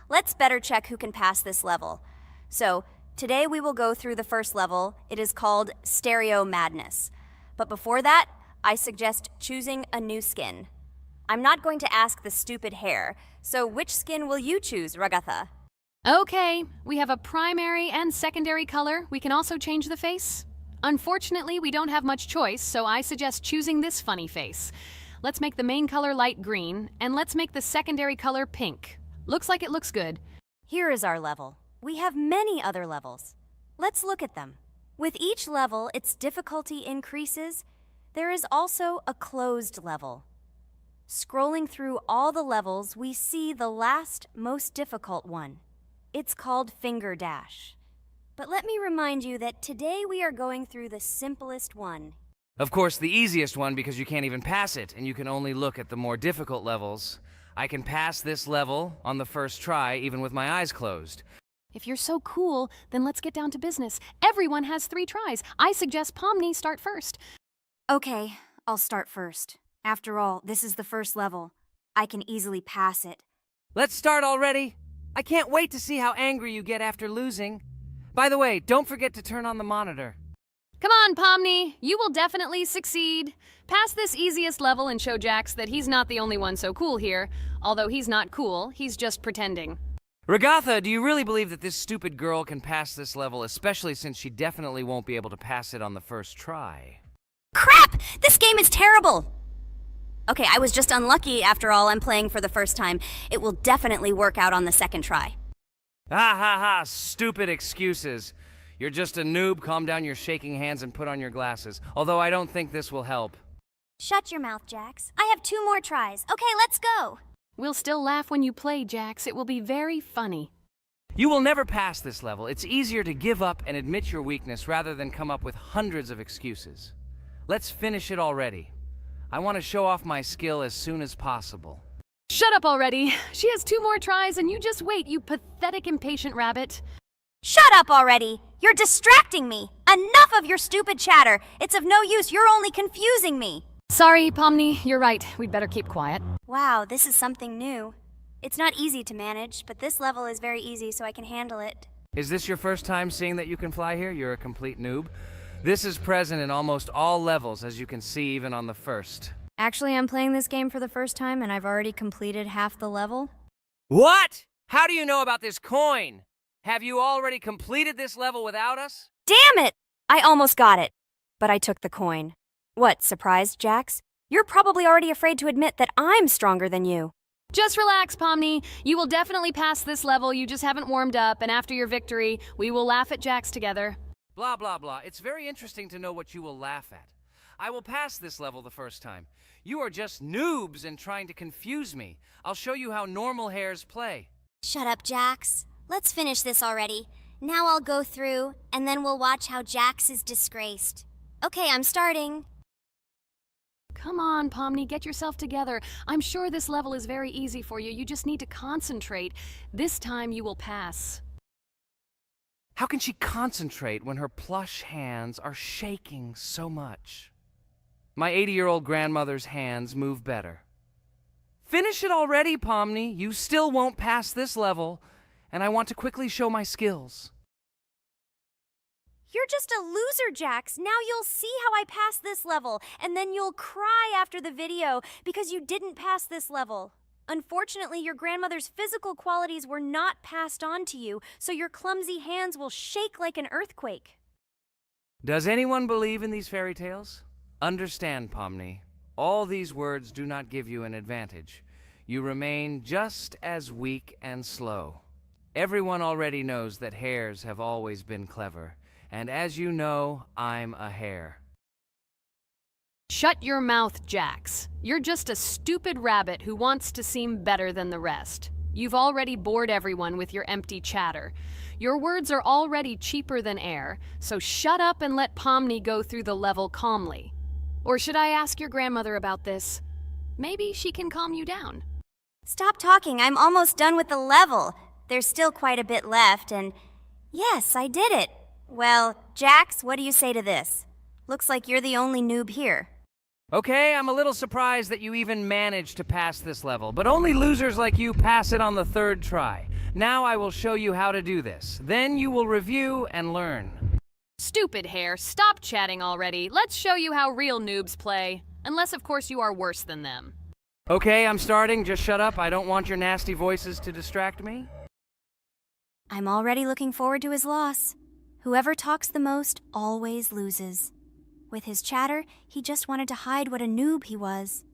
let's better check who can pass this level. So, today we will go through the first level. It is called Stereo Madness. But before that, I suggest choosing a new skin. I'm not going to ask the stupid hair, so which skin will you choose, Ragatha? Okay, we have a primary and secondary color. We can also change the face. Unfortunately, we don't have much choice, so I suggest choosing this funny face. Let's make the main color light green, and let's make the secondary color pink. Looks like it looks good. Here is our level. We have many other levels. Let's look at them. With each level, its difficulty increases. There is also a closed level. Scrolling through all the levels, we see the last, most difficult one. It's called Finger Dash. But let me remind you that today we are going through the simplest one. Of course, the easiest one because you can't even pass it, and you can only look at the more difficult levels. I can pass this level on the first try, even with my eyes closed. If you're so cool, then let's get down to business. Everyone has 3 tries. I suggest Pomni start first. Okay, I'll start first. After all, this is the first level. I can easily pass it. Let's start already. I can't wait to see how angry you get after losing. By the way, don't forget to turn on the monitor. Come on, Pomni. You will definitely succeed. Pass this easiest level and show Jax that he's not the only one so cool here. Although he's not cool, he's just pretending. Ragatha, do you really believe that this stupid girl can pass this level, especially since she definitely won't be able to pass it on the first try? Crap! This game is terrible! Okay, I was just unlucky. After all, I'm playing for the first time. It will definitely work out on the second try. Ha ha ha, stupid excuses. You're just a noob, calm down your shaking hands and put on your glasses. Although I don't think this will help. Shut your mouth, Jax. I have 2 more tries. Okay, let's go! We'll still laugh when you play, Jax. It will be very funny. You will never pass this level. It's easier to give up and admit your weakness rather than come up with hundreds of excuses. Let's finish it already. I want to show off my skill as soon as possible. Shut up already. She has 2 more tries and you just wait, you pathetic impatient rabbit. Shut up already! You're distracting me! Enough of your stupid chatter! It's of no use, you're only confusing me! Sorry, Pomni, you're right. We'd better keep quiet. Wow, this is something new. It's not easy to manage, but this level is very easy, so I can handle it. Is this your first time seeing that you can fly here? You're a complete noob. This is present in almost all levels, as you can see even on the first. Actually, I'm playing this game for the first time, and I've already completed half the level. What? How do you know about this coin? Have you already completed this level without us? Damn it! I almost got it, but I took the coin. What, surprised, Jax? You're probably already afraid to admit that I'm stronger than you. Just relax, Pomni. You will definitely pass this level, you just haven't warmed up, and after your victory, we will laugh at Jax together. Blah, blah, blah. It's very interesting to know what you will laugh at. I will pass this level the first time. You are just noobs and trying to confuse me. I'll show you how normal hares play. Shut up, Jax. Let's finish this already. Now I'll go through, and then we'll watch how Jax is disgraced. Okay, I'm starting. Come on, Pomni, get yourself together. I'm sure this level is very easy for you. You just need to concentrate. This time you will pass. How can she concentrate when her plush hands are shaking so much? My 80-year-old grandmother's hands move better. Finish it already, Pomni. You still won't pass this level, and I want to quickly show my skills. You're just a loser, Jax. Now you'll see how I pass this level, and then you'll cry after the video because you didn't pass this level. Unfortunately, your grandmother's physical qualities were not passed on to you, so your clumsy hands will shake like an earthquake. Does anyone believe in these fairy tales? Understand, Pomni. All these words do not give you an advantage. You remain just as weak and slow. Everyone already knows that hares have always been clever. And as you know, I'm a hare. Shut your mouth, Jax. You're just a stupid rabbit who wants to seem better than the rest. You've already bored everyone with your empty chatter. Your words are already cheaper than air, so shut up and let Pomni go through the level calmly. Or should I ask your grandmother about this? Maybe she can calm you down. Stop talking. I'm almost done with the level. There's still quite a bit left, and yes, I did it. Well, Jax, what do you say to this? Looks like you're the only noob here. Okay, I'm a little surprised that you even managed to pass this level, but only losers like you pass it on the third try. Now I will show you how to do this. Then you will review and learn. Stupid hair, stop chatting already. Let's show you how real noobs play. Unless, of course, you are worse than them. Okay, I'm starting. Just shut up. I don't want your nasty voices to distract me. I'm already looking forward to his loss. Whoever talks the most always loses. With his chatter, he just wanted to hide what a noob he was.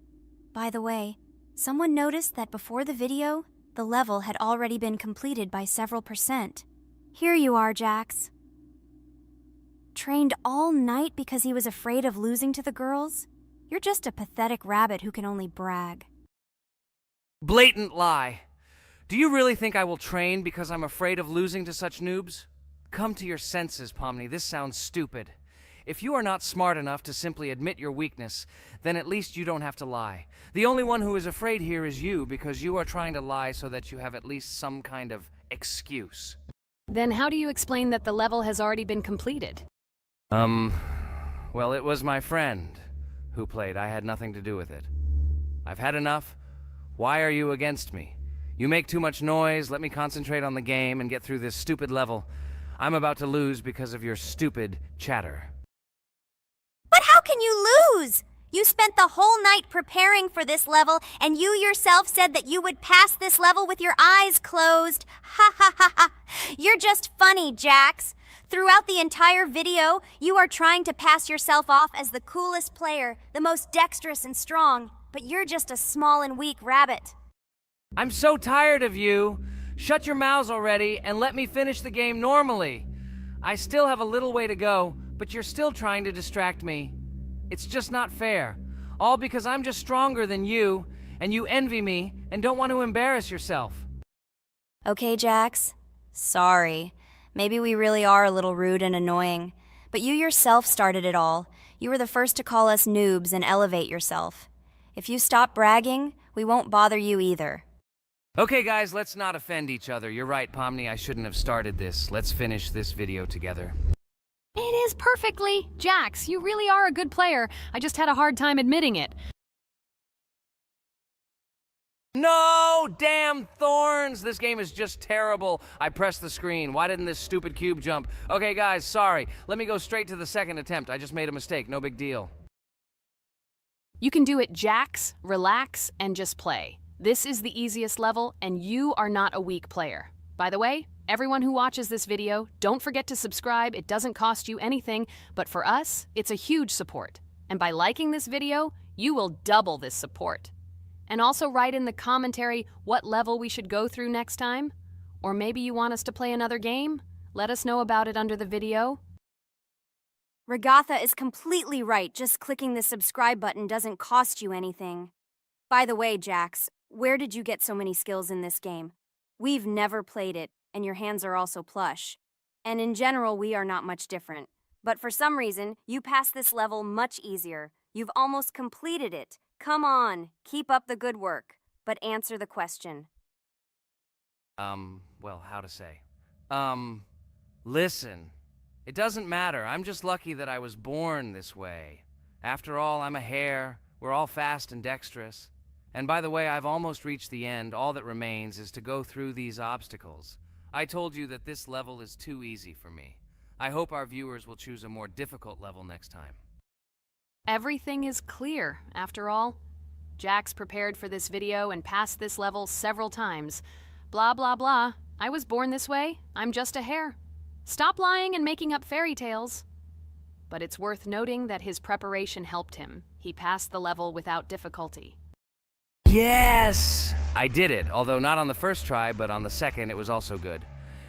By the way, someone noticed that before the video, the level had already been completed by several %. Here you are, Jax. Trained all night because he was afraid of losing to the girls? You're just a pathetic rabbit who can only brag. Blatant lie. Do you really think I will train because I'm afraid of losing to such noobs? Come to your senses, Pomni. This sounds stupid. If you are not smart enough to simply admit your weakness, then at least you don't have to lie. The only one who is afraid here is you, because you are trying to lie so that you have at least some kind of excuse. Then how do you explain that the level has already been completed? Well, it was my friend who played. I had nothing to do with it. I've had enough. Why are you against me? You make too much noise. Let me concentrate on the game and get through this stupid level. I'm about to lose because of your stupid chatter. But how can you lose? You spent the whole night preparing for this level, and you yourself said that you would pass this level with your eyes closed. Ha ha ha ha. You're just funny, Jax. Throughout the entire video, you are trying to pass yourself off as the coolest player, the most dexterous and strong, but you're just a small and weak rabbit. I'm so tired of you. Shut your mouths already and let me finish the game normally. I still have a little way to go, but you're still trying to distract me. It's just not fair. All because I'm just stronger than you, and you envy me and don't want to embarrass yourself. Okay, Jax. Sorry. Maybe we really are a little rude and annoying. But you yourself started it all. You were the first to call us noobs and elevate yourself. If you stop bragging, we won't bother you either. Okay, guys, let's not offend each other. You're right, Pomni, I shouldn't have started this. Let's finish this video together. It is perfectly. Jax, you really are a good player. I just had a hard time admitting it. No! Damn thorns! This game is just terrible. I pressed the screen. Why didn't this stupid cube jump? Okay, guys, sorry. Let me go straight to the second attempt. I just made a mistake. No big deal. You can do it, Jax, relax, and just play. This is the easiest level, and you are not a weak player. By the way, everyone who watches this video, don't forget to subscribe. It doesn't cost you anything, but for us, it's a huge support. And by liking this video, you will double this support. And also write in the commentary what level we should go through next time. Or maybe you want us to play another game? Let us know about it under the video. Regatha is completely right. Just clicking the subscribe button doesn't cost you anything. By the way, Jax, where did you get so many skills in this game? We've never played it, and your hands are also plush. And in general, we are not much different. But for some reason, you passed this level much easier. You've almost completed it. Come on, keep up the good work, but answer the question. Well, how to say? Listen. It doesn't matter. I'm just lucky that I was born this way. After all, I'm a hare. We're all fast and dexterous. And by the way, I've almost reached the end. All that remains is to go through these obstacles. I told you that this level is too easy for me. I hope our viewers will choose a more difficult level next time. Everything is clear, after all. Jax prepared for this video and passed this level several times. Blah, blah, blah. I was born this way. I'm just a hare. Stop lying and making up fairy tales. But it's worth noting that his preparation helped him. He passed the level without difficulty. Yes! I did it, although not on the first try, but on the second it was also good.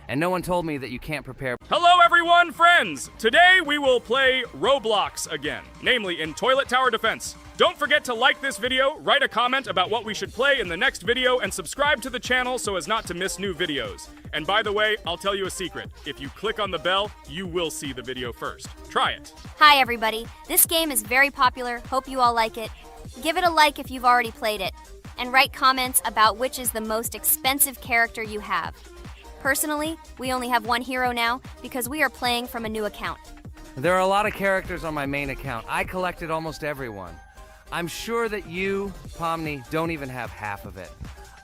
And no one told me that you can't prepare. Hello everyone, friends! Today we will play Roblox again, namely in Toilet Tower Defense. Don't forget to like this video, write a comment about what we should play in the next video, and subscribe to the channel so as not to miss new videos. And by the way, I'll tell you a secret. If you click on the bell, you will see the video first. Try it. Hi everybody, this game is very popular, hope you all like it. Give it a like if you've already played it, and write comments about which is the most expensive character you have. Personally, we only have one hero now because we are playing from a new account. There are a lot of characters on my main account. I collected almost everyone. I'm sure that you, Pomni, don't even have half of it.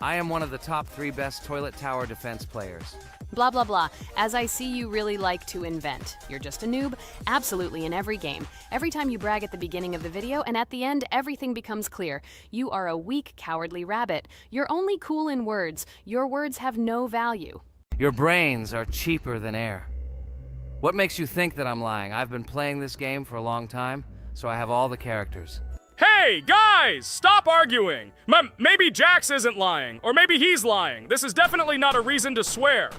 I am one of the top 3 best toilet tower defense players. Blah, blah, blah. As I see, you really like to invent. You're just a noob, absolutely in every game. Every time you brag at the beginning of the video, and at the end, everything becomes clear. You are a weak, cowardly rabbit. You're only cool in words. Your words have no value. Your brains are cheaper than air. What makes you think that I'm lying? I've been playing this game for a long time, so I have all the characters. Hey, guys! Stop arguing! Maybe Jax isn't lying, or maybe he's lying. This is definitely not a reason to swear.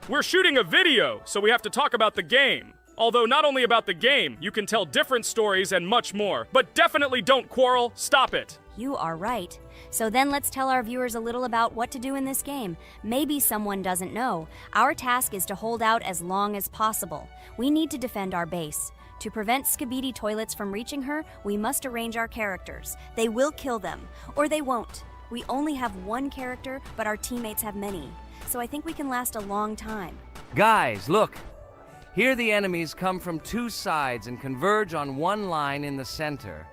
We're shooting a video, so we have to talk about the game. Although not only about the game, you can tell different stories and much more. But definitely don't quarrel. Stop it. You are right. So then let's tell our viewers a little about what to do in this game. Maybe someone doesn't know. Our task is to hold out as long as possible. We need to defend our base. To prevent Skibidi Toilets from reaching her, we must arrange our characters. They will kill them, or they won't. We only have one character, but our teammates have many. So I think we can last a long time. Guys, look! Here the enemies come from 2 sides and converge on one line in the center.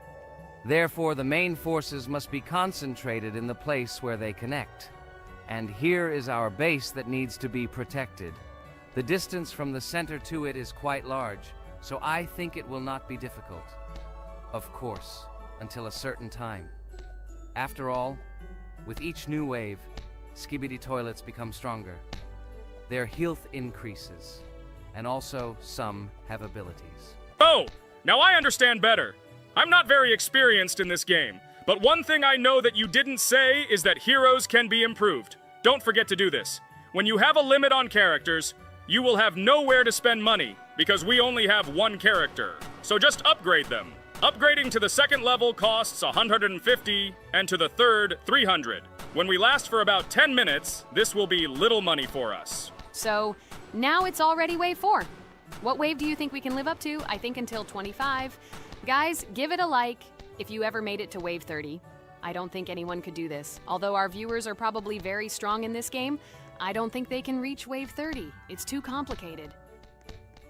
Therefore, the main forces must be concentrated in the place where they connect. And here is our base that needs to be protected. The distance from the center to it is quite large, so I think it will not be difficult. Of course, until a certain time. After all, with each new wave, Skibidi Toilets become stronger. Their health increases, and also some have abilities. Oh, now I understand better. I'm not very experienced in this game, but one thing I know that you didn't say is that heroes can be improved. Don't forget to do this. When you have a limit on characters, you will have nowhere to spend money, because we only have one character. So just upgrade them. Upgrading to the 2nd level costs 150, and to the 3rd, 300. When we last for about 10 minutes, this will be little money for us. So, now it's already wave 4. What wave do you think we can live up to? I think until 25. Guys, give it a like if you ever made it to wave 30. I don't think anyone could do this. Although our viewers are probably very strong in this game, I don't think they can reach wave 30. It's too complicated.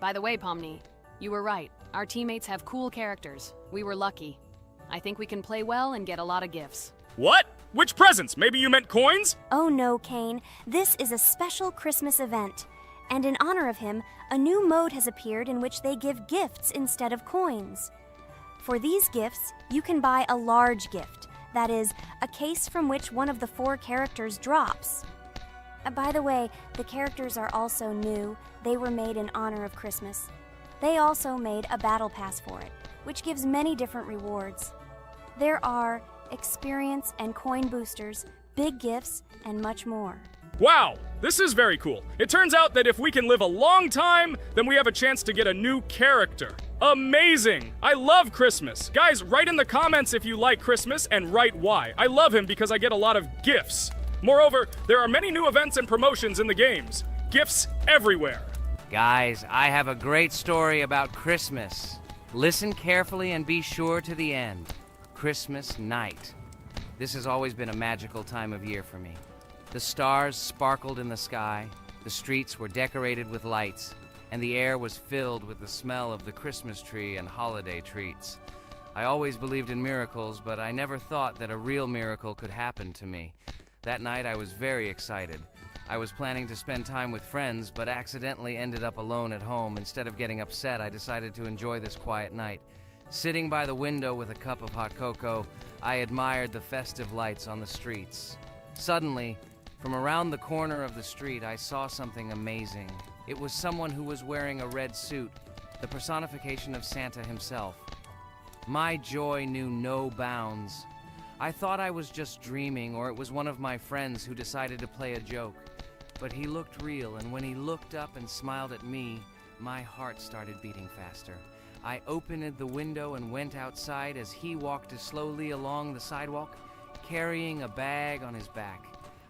By the way, Pomni, you were right. Our teammates have cool characters. We were lucky. I think we can play well and get a lot of gifts. What? Which presents? Maybe you meant coins? Oh no, Kane. This is a special Christmas event. And in honor of him, a new mode has appeared in which they give gifts instead of coins. For these gifts, you can buy a large gift. That is, a case from which one of the 4 characters drops. By the way, the characters are also new. They were made in honor of Christmas. They also made a battle pass for it, which gives many different rewards. There are experience and coin boosters, big gifts, and much more. Wow, this is very cool. It turns out that if we can live a long time, then we have a chance to get a new character. Amazing! I love Christmas. Guys, write in the comments if you like Christmas and write why. I love him because I get a lot of gifts. Moreover, there are many new events and promotions in the games. Gifts everywhere. Guys, I have a great story about Christmas. Listen carefully and be sure to the end. Christmas night. This has always been a magical time of year for me. The stars sparkled in the sky, the streets were decorated with lights, and the air was filled with the smell of the Christmas tree and holiday treats. I always believed in miracles, but I never thought that a real miracle could happen to me. That night I was very excited. I was planning to spend time with friends, but accidentally ended up alone at home. Instead of getting upset, I decided to enjoy this quiet night. Sitting by the window with a cup of hot cocoa, I admired the festive lights on the streets. Suddenly, from around the corner of the street, I saw something amazing. It was someone who was wearing a red suit, the personification of Santa himself. My joy knew no bounds. I thought I was just dreaming, or it was one of my friends who decided to play a joke. But he looked real, and when he looked up and smiled at me, my heart started beating faster. I opened the window and went outside as he walked slowly along the sidewalk, carrying a bag on his back,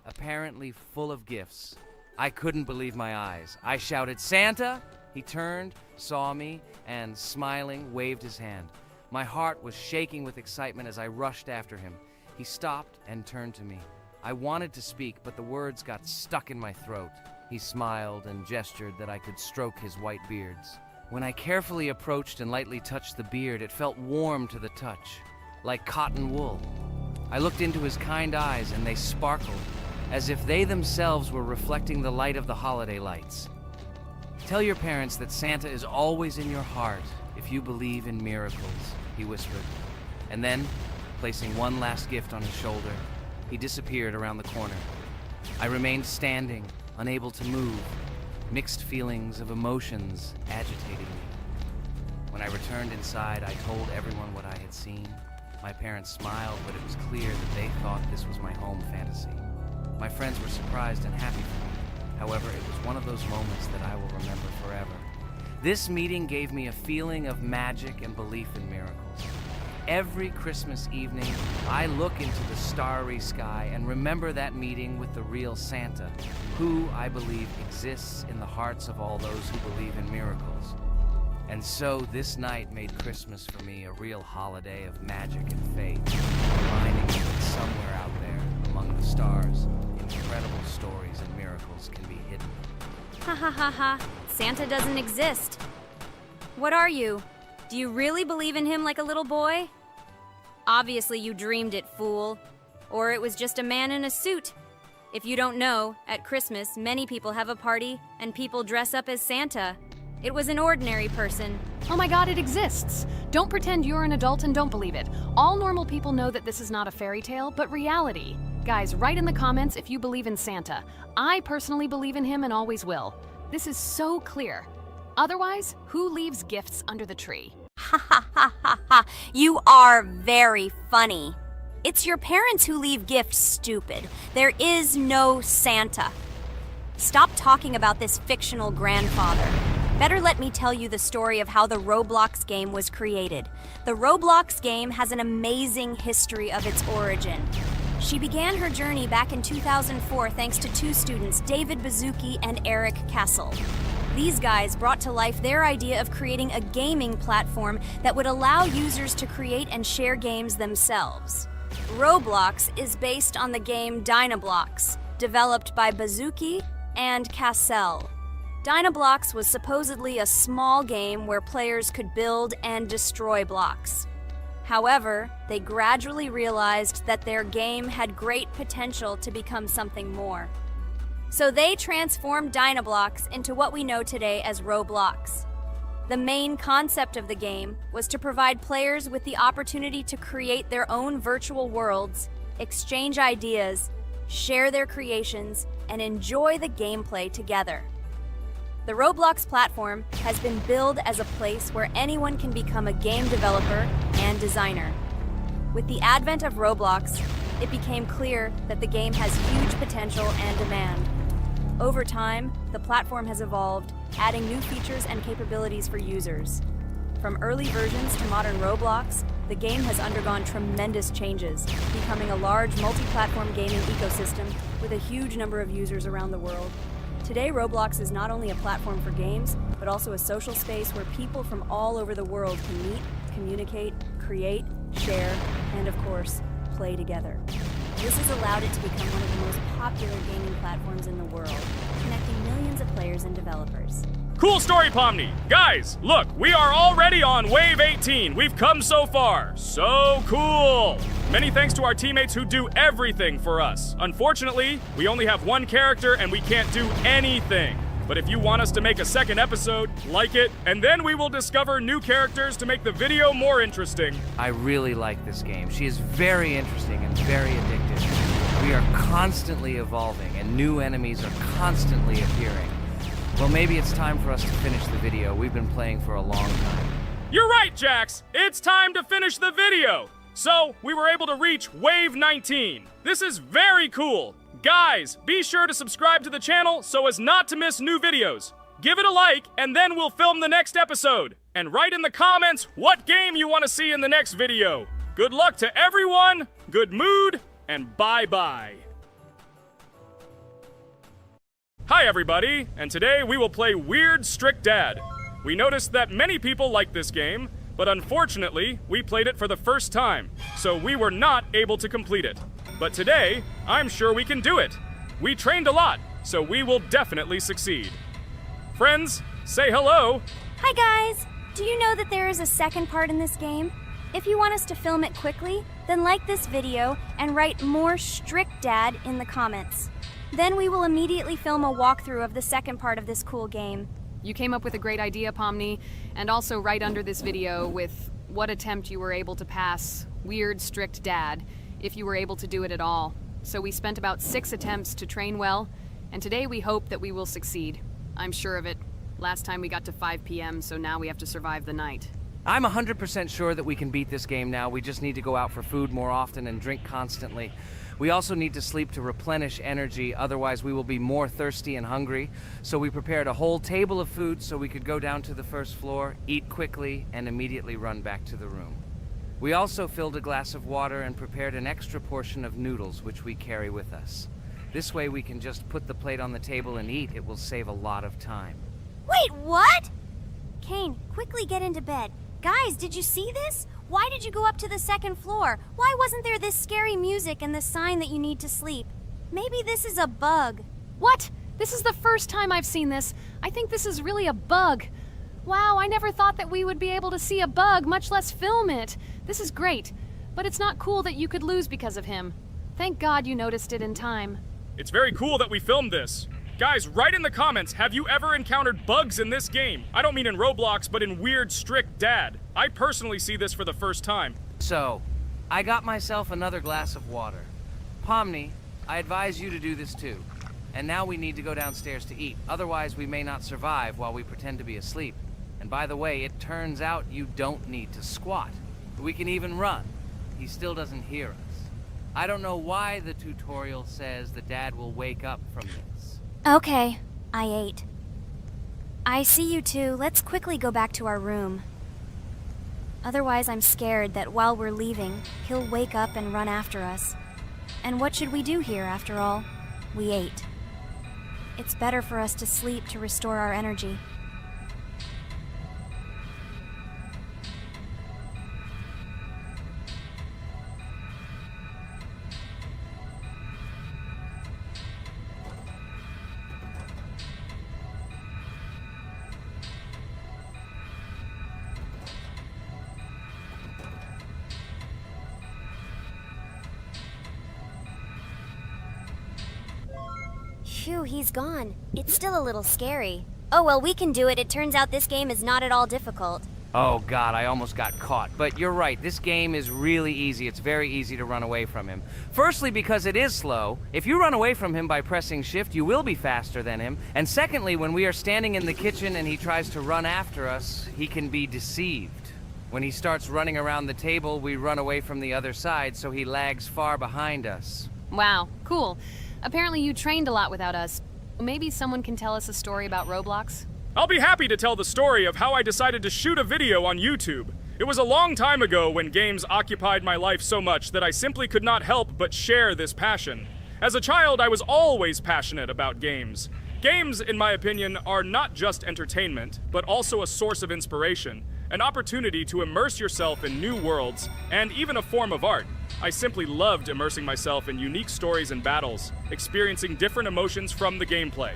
apparently full of gifts. I couldn't believe my eyes. I shouted, "Santa!" He turned, saw me, and smiling, waved his hand. My heart was shaking with excitement as I rushed after him. He stopped and turned to me. I wanted to speak, but the words got stuck in my throat. He smiled and gestured that I could stroke his white beards. When I carefully approached and lightly touched the beard, it felt warm to the touch, like cotton wool. I looked into his kind eyes and they sparkled, as if they themselves were reflecting the light of the holiday lights. Tell your parents that Santa is always in your heart if you believe in miracles, he whispered. And then, placing one last gift on his shoulder, he disappeared around the corner. I remained standing, unable to move, mixed feelings of emotions agitating me. When I returned inside, I told everyone what I had seen. My parents smiled, but it was clear that they thought this was my home fantasy. My friends were surprised and happy for me. However, it was one of those moments that I will remember forever. This meeting gave me a feeling of magic and belief in miracles. Every Christmas evening, I look into the starry sky and remember that meeting with the real Santa, who, I believe, exists in the hearts of all those who believe in miracles. And so this night made Christmas for me a real holiday of magic and faith, reminding me that somewhere out there, among the stars, incredible stories and miracles can be hidden. Ha ha ha ha. Santa doesn't exist. What are you? Do you really believe in him like a little boy? Obviously you dreamed it, fool. Or it was just a man in a suit. If you don't know, at Christmas, many people have a party and people dress up as Santa. It was an ordinary person. Oh my god, it exists! Don't pretend you're an adult and don't believe it. All normal people know that this is not a fairy tale, but reality. Guys, write in the comments if you believe in Santa. I personally believe in him and always will. This is so clear. Otherwise, who leaves gifts under the tree? Ha ha ha ha ha. You are very funny. It's your parents who leave gifts, stupid. There is no Santa. Stop talking about this fictional grandfather. Better let me tell you the story of how the Roblox game was created. The Roblox game has an amazing history of its origin. She began her journey back in 2004 thanks to two students, David Baszucki and Eric Castle. These guys brought to life their idea of creating a gaming platform that would allow users to create and share games themselves. Roblox is based on the game Dynablox, developed by Baszucki and Cassell. Dynablox was supposedly a small game where players could build and destroy blocks. However, they gradually realized that their game had great potential to become something more. So they transformed Dynablox into what we know today as Roblox. The main concept of the game was to provide players with the opportunity to create their own virtual worlds, exchange ideas, share their creations, and enjoy the gameplay together. The Roblox platform has been billed as a place where anyone can become a game developer and designer. With the advent of Roblox, it became clear that the game has huge potential and demand. Over time, the platform has evolved, adding new features and capabilities for users. From early versions to modern Roblox, the game has undergone tremendous changes, becoming a large multi-platform gaming ecosystem with a huge number of users around the world. Today, Roblox is not only a platform for games, but also a social space where people from all over the world can meet, communicate, create, share, and of course, play together. This has allowed it to become one of the most popular gaming platforms in the world, connecting millions of players and developers. Cool story, Pomni. Guys, look, we are already on Wave 18. We've come so far. So cool. Many thanks to our teammates who do everything for us. Unfortunately, we only have one character and we can't do anything. But if you want us to make a second episode, like it, and then we will discover new characters to make the video more interesting. I really like this game. She is very interesting and very addictive. We are constantly evolving and new enemies are constantly appearing. Well, maybe it's time for us to finish the video. We've been playing for a long time. You're right, Jax. It's time to finish the video. So, we were able to reach Wave 19. This is very cool. Guys, be sure to subscribe to the channel so as not to miss new videos. Give it a like, and then we'll film the next episode. And write in the comments what game you want to see in the next video. Good luck to everyone, good mood, and bye-bye. Hi everybody, and today we will play Weird Strict Dad. We noticed that many people like this game, but unfortunately, we played it for the first time, so we were not able to complete it. But today, I'm sure we can do it. We trained a lot, so we will definitely succeed. Friends, say hello. Hi guys! Do you know that there is a second part in this game? If you want us to film it quickly, then like this video and write more strict dad in the comments. Then we will immediately film a walkthrough of the second part of this cool game. You came up with a great idea, Pomni, and also right under this video with what attempt you were able to pass weird, strict dad, if you were able to do it at all. So we spent about 6 attempts to train well, and today we hope that we will succeed. I'm sure of it. Last time we got to 5 p.m., so now we have to survive the night. I'm 100% sure that we can beat this game now. We just need to go out for food more often and drink constantly. We also need to sleep to replenish energy, otherwise we will be more thirsty and hungry. So we prepared a whole table of food so we could go down to the first floor, eat quickly, and immediately run back to the room. We also filled a glass of water and prepared an extra portion of noodles, which we carry with us. This way we can just put the plate on the table and eat. It will save a lot of time. Wait, what? Kane, quickly get into bed. Guys, did you see this? Why did you go up to the second floor? Why wasn't there this scary music and the sign that you need to sleep? Maybe this is a bug. What? This is the first time I've seen this. I think this is really a bug. Wow, I never thought that we would be able to see a bug, much less film it. This is great, but it's not cool that you could lose because of him. Thank God you noticed it in time. It's very cool that we filmed this. Guys, write in the comments, have you ever encountered bugs in this game? I don't mean in Roblox, but in weird, strict dad. I personally see this for the first time. So, I got myself another glass of water. Pomni, I advise you to do this too. And now we need to go downstairs to eat. Otherwise, we may not survive while we pretend to be asleep. And by the way, it turns out you don't need to squat. We can even run. He still doesn't hear us. I don't know why the tutorial says the dad will wake up from this. Okay, I ate. I see you two. Let's quickly go back to our room. Otherwise, I'm scared that while we're leaving, he'll wake up and run after us. And what should we do here, after all? We ate. It's better for us to sleep to restore our energy. Phew, he's gone. It's still a little scary. Oh well, we can do it. It turns out this game is not at all difficult. Oh God, I almost got caught. But you're right, this game is really easy. It's very easy to run away from him. Firstly, because it is slow. If you run away from him by pressing shift, you will be faster than him. And secondly, when we are standing in the kitchen and he tries to run after us, he can be deceived. When he starts running around the table, we run away from the other side, so he lags far behind us. Wow, cool. Apparently you trained a lot without us. Maybe someone can tell us a story about Roblox? I'll be happy to tell the story of how I decided to shoot a video on YouTube. It was a long time ago when games occupied my life so much that I simply could not help but share this passion. As a child, I was always passionate about games. Games, in my opinion, are not just entertainment, but also a source of inspiration, an opportunity to immerse yourself in new worlds, and even a form of art. I simply loved immersing myself in unique stories and battles, experiencing different emotions from the gameplay.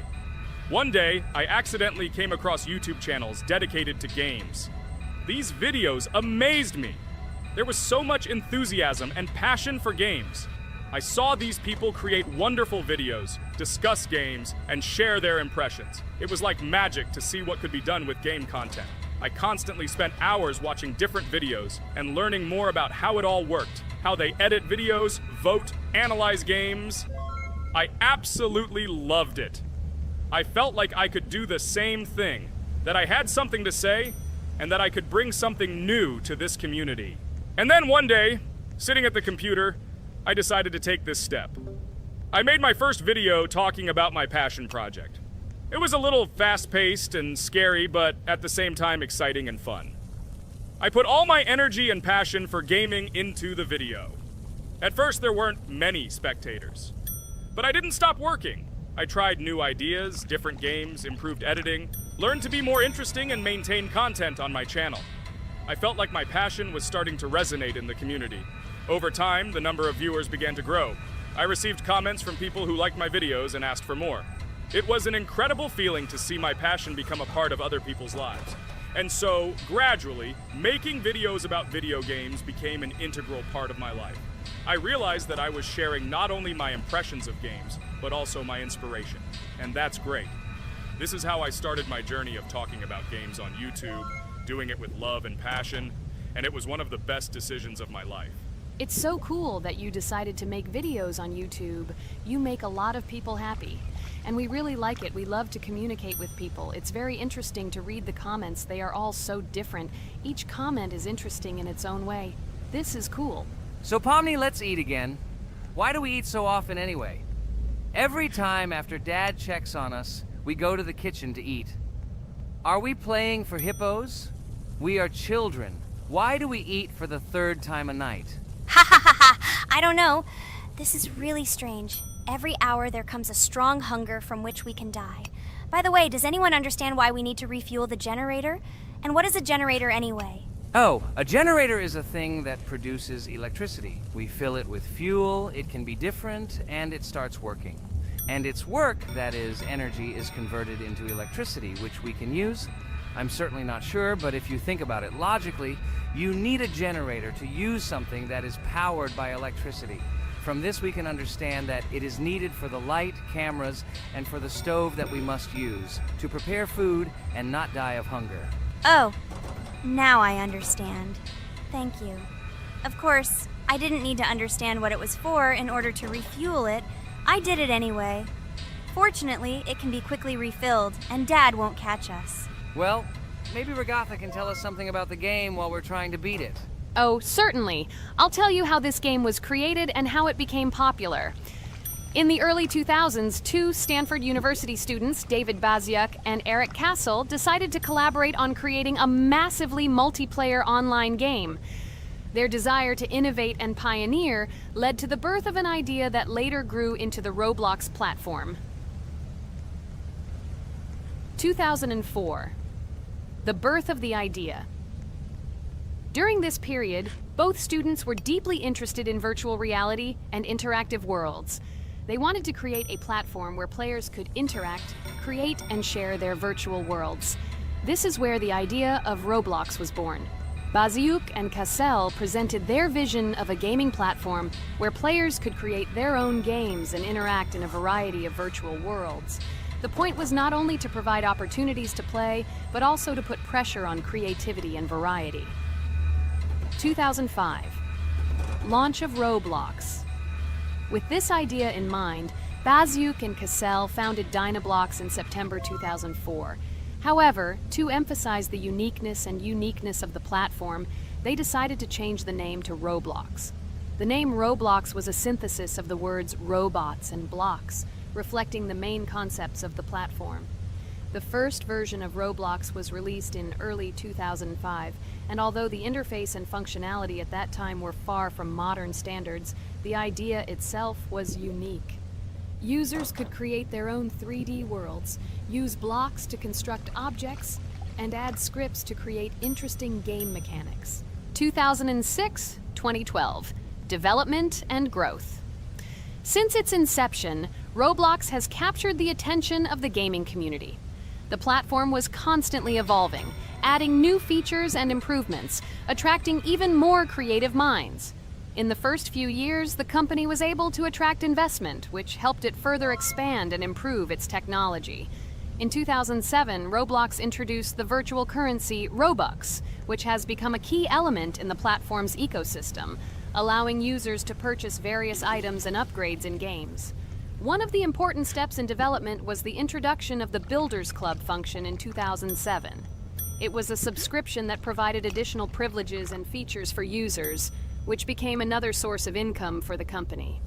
One day, I accidentally came across YouTube channels dedicated to games. These videos amazed me. There was so much enthusiasm and passion for games. I saw these people create wonderful videos, discuss games, and share their impressions. It was like magic to see what could be done with game content. I constantly spent hours watching different videos and learning more about how it all worked, how they edit videos, vote, analyze games. I absolutely loved it. I felt like I could do the same thing, that I had something to say, and that I could bring something new to this community. And then one day, sitting at the computer, I decided to take this step. I made my first video talking about my passion project. It was a little fast-paced and scary, but at the same time exciting and fun. I put all my energy and passion for gaming into the video. At first, there weren't many spectators. But I didn't stop working. I tried new ideas, different games, improved editing, learned to be more interesting, and maintain content on my channel. I felt like my passion was starting to resonate in the community. Over time, the number of viewers began to grow. I received comments from people who liked my videos and asked for more. It was an incredible feeling to see my passion become a part of other people's lives. And so, gradually, making videos about video games became an integral part of my life. I realized that I was sharing not only my impressions of games, but also my inspiration. And that's great. This is how I started my journey of talking about games on YouTube, doing it with love and passion, and it was one of the best decisions of my life. It's so cool that you decided to make videos on YouTube. You make a lot of people happy. And we really like it. We love to communicate with people. It's very interesting to read the comments. They are all so different. Each comment is interesting in its own way. This is cool. So Pomni, let's eat again. Why do we eat so often anyway? Every time after Dad checks on us, we go to the kitchen to eat. Are we playing for hippos? We are children. Why do we eat for the third time a night? Ha ha ha ha! I don't know. This is really strange. Every hour there comes a strong hunger from which we can die. By the way, does anyone understand why we need to refuel the generator? And what is a generator anyway? Oh, a generator is a thing that produces electricity. We fill it with fuel, it can be different, and it starts working. And its work, that is, energy, is converted into electricity, which we can use. I'm certainly not sure, but if you think about it logically, you need a generator to use something that is powered by electricity. From this we can understand that it is needed for the light, cameras, and for the stove that we must use, to prepare food and not die of hunger. Oh, now I understand. Thank you. Of course, I didn't need to understand what it was for in order to refuel it. I did it anyway. Fortunately, it can be quickly refilled, and Dad won't catch us. Well, maybe Regatha can tell us something about the game while we're trying to beat it. Oh, certainly. I'll tell you how this game was created and how it became popular. In the early 2000s, two Stanford University students, David Baziuk and Eric Castle, decided to collaborate on creating a massively multiplayer online game. Their desire to innovate and pioneer led to the birth of an idea that later grew into the Roblox platform. 2004. The birth of the idea. During this period, both students were deeply interested in virtual reality and interactive worlds. They wanted to create a platform where players could interact, create, and share their virtual worlds. This is where the idea of Roblox was born. Baziuk and Cassell presented their vision of a gaming platform where players could create their own games and interact in a variety of virtual worlds. The point was not only to provide opportunities to play, but also to put pressure on creativity and variety. 2005. Launch of Roblox. With this idea in mind, Baziuk and Cassell founded Dynablox in September 2004. However, to emphasize the uniqueness of the platform, they decided to change the name to Roblox. The name Roblox was a synthesis of the words robots and blocks, reflecting the main concepts of the platform. The first version of Roblox was released in early 2005, and although the interface and functionality at that time were far from modern standards, the idea itself was unique. Users could create their own 3D worlds, use blocks to construct objects, and add scripts to create interesting game mechanics. 2006-2012. Development and growth. Since its inception, Roblox has captured the attention of the gaming community. The platform was constantly evolving, adding new features and improvements, attracting even more creative minds. In the first few years, the company was able to attract investment, which helped it further expand and improve its technology. In 2007, Roblox introduced the virtual currency Robux, which has become a key element in the platform's ecosystem, allowing users to purchase various items and upgrades in games. One of the important steps in development was the introduction of the Builders Club function in 2007. It was a subscription that provided additional privileges and features for users, which became another source of income for the company.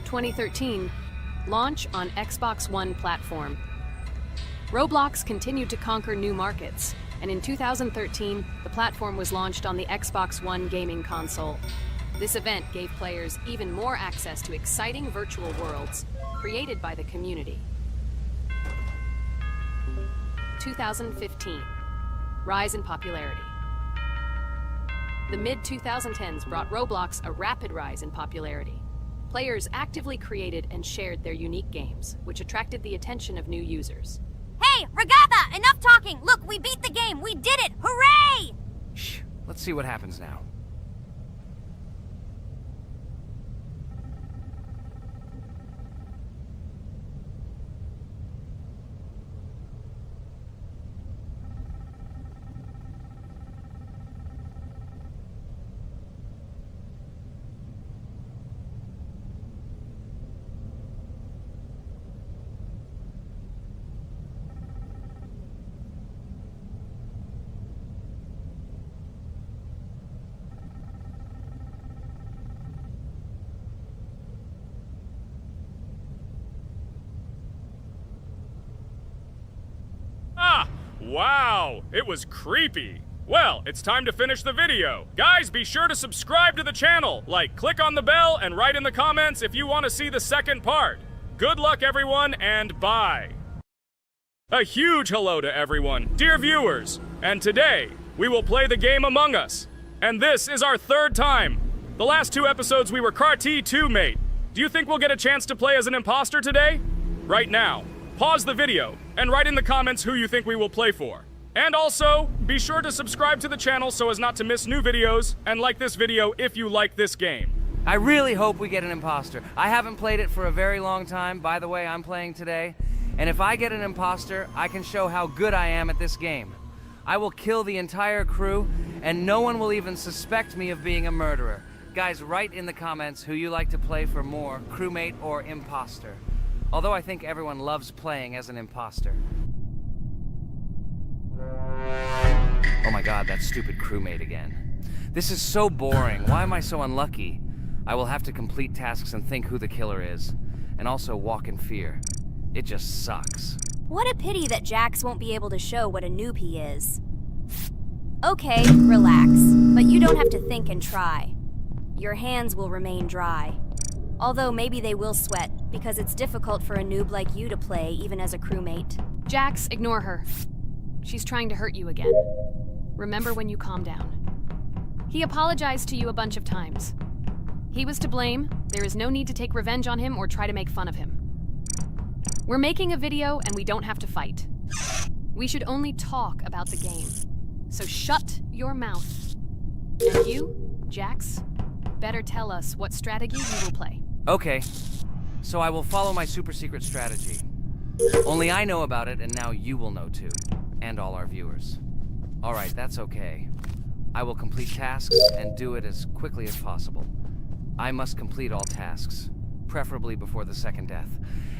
2013, launch on Xbox One platform. Roblox continued to conquer new markets, and in 2013, the platform was launched on the Xbox One gaming console. This event gave players even more access to exciting virtual worlds created by the community. 2015, rise in popularity. The mid-2010s brought Roblox a rapid rise in popularity. Players actively created and shared their unique games, which attracted the attention of new users. Hey, Hey, Regatha, enough talking! Look, we beat the game! We did it! Hooray! Shh, let's see what happens now. Wow, it was creepy. Well, it's time to finish the video. Guys, be sure to subscribe to the channel. Click on the bell and write in the comments if you want to see the second part. Good luck, everyone, and bye. A huge hello to everyone, dear viewers. And today, we will play the game Among Us. And this is our third time. The last 2 episodes we were Carti 2 mate. Do you think we'll get a chance to play as an imposter today? Right now, pause the video and write in the comments who you think we will play for. And also, be sure to subscribe to the channel so as not to miss new videos, and like this video if you like this game. I really hope we get an imposter. I haven't played it for a very long time. By the way, I'm playing today. And if I get an imposter, I can show how good I am at this game. I will kill the entire crew, and no one will even suspect me of being a murderer. Guys, write in the comments who you like to play for more, crewmate or imposter. Although I think everyone loves playing as an imposter. Oh my god, that stupid crewmate again. This is so boring. Why am I so unlucky? I will have to complete tasks and think who the killer is. And also walk in fear. It just sucks. What a pity that Jax won't be able to show what a noob he is. Okay, relax. But you don't have to think and try. Your hands will remain dry. Although maybe they will sweat, because it's difficult for a noob like you to play, even as a crewmate. Jax, ignore her. She's trying to hurt you again. Remember when you calm down. He apologized to you a bunch of times. He was to blame. There is no need to take revenge on him or try to make fun of him. We're making a video and we don't have to fight. We should only talk about the game. So shut your mouth. And you, Jax, better tell us what strategy you will play. Okay, so I will follow my super secret strategy. Only I know about it, and now you will know too. And all our viewers. Alright, that's okay. I will complete tasks and do it as quickly as possible. I must complete all tasks, preferably before the second death.